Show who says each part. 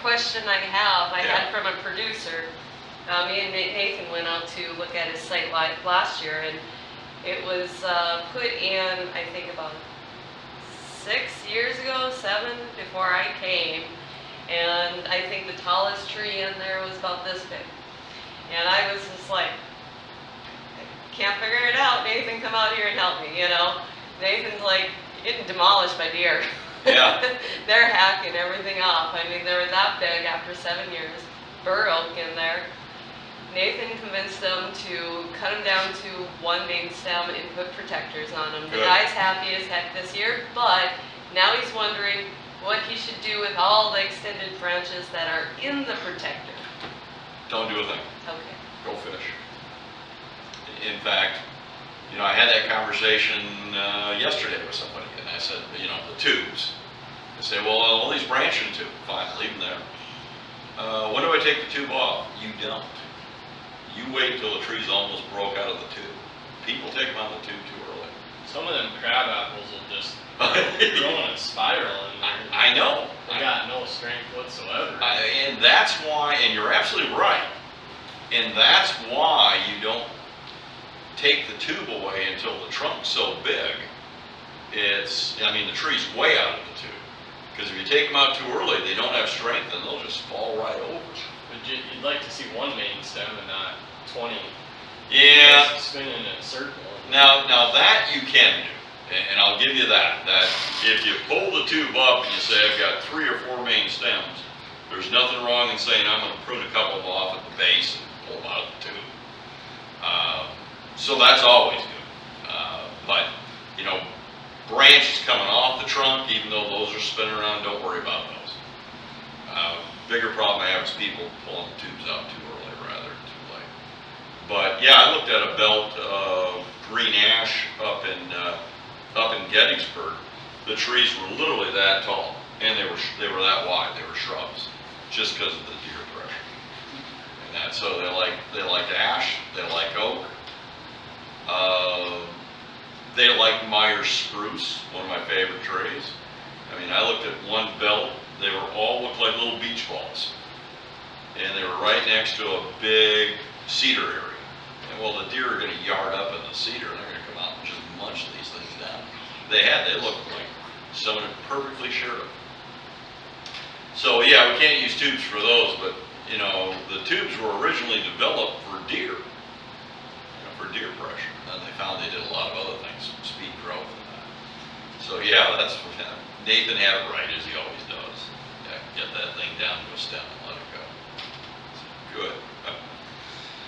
Speaker 1: question I have, I
Speaker 2: Yeah.
Speaker 1: had from a producer. Me and Nathan went out to look at his site last year, and it was put in, I think, about 6 years ago, 7, before I came. And I think the tallest tree in there was about this big. And I was just like, can't figure it out. Nathan, come out here and help me, you know. Nathan's like, getting demolished by deer.
Speaker 2: Yeah.
Speaker 1: They're hacking everything off. I mean, they were that big after 7 years. Bur oak in there. Nathan convinced them to cut them down to one main stem and put protectors on them. The
Speaker 2: Good.
Speaker 1: guy's happy as heck this year, but now he's wondering what he should do with all the extended branches that are in the protector.
Speaker 2: Don't do a thing.
Speaker 1: Okay.
Speaker 2: Go fish. In fact, you know, I had that conversation yesterday with somebody, and I said, you know, the tubes. They say, well, all these branching tubes, fine, leave them there. When do I take the tube off? You don't. You wait till the tree's almost broke out of the tube. People take them out of the tube too early.
Speaker 3: Some of them crab apples will just grow in a spiral, and
Speaker 2: I know.
Speaker 3: they got no strength whatsoever.
Speaker 2: And that's why, and you're absolutely right, and that's why you don't take the tube away until the trunk's so big. I mean, the tree's way out of the tube. Because if you take them out too early, they don't have strength and they'll just fall right over.
Speaker 3: But you'd like to see one main stem and not 20
Speaker 2: Yeah.
Speaker 3: spinning in a circle.
Speaker 2: Now that you can do, and I'll give you that if you pull the tube up and you say, I've got 3 or 4 main stems, there's nothing wrong in saying, I'm going to prune a couple off at the base and pull them out of the tube. So that's always good. But, you know, branches coming off the trunk, even though those are spinning around, don't worry about those. Bigger problem I have is people pulling the tubes out too early rather than too late. But yeah, I looked at a belt of green ash up in Gettysburg. The trees were literally that tall, and they were that wide. They were shrubs, just because of the deer pressure. And that's so they like ash, they like oak. They like Myers spruce, one of my favorite trees. I mean, I looked at one belt, they all looked like little beach balls. And they were right next to a big cedar area. And well, the deer are gonna yard up in the cedar and they're gonna come out and just munch these things down. They looked like someone had perfectly sheared them. So yeah, we can't use tubes for those, but you know, the tubes were originally developed for deer. For deer pressure. And they found they did a lot of other things, speed growth and that. So yeah, Nathan had it right, as he always does. Yeah, get that thing down to a stem.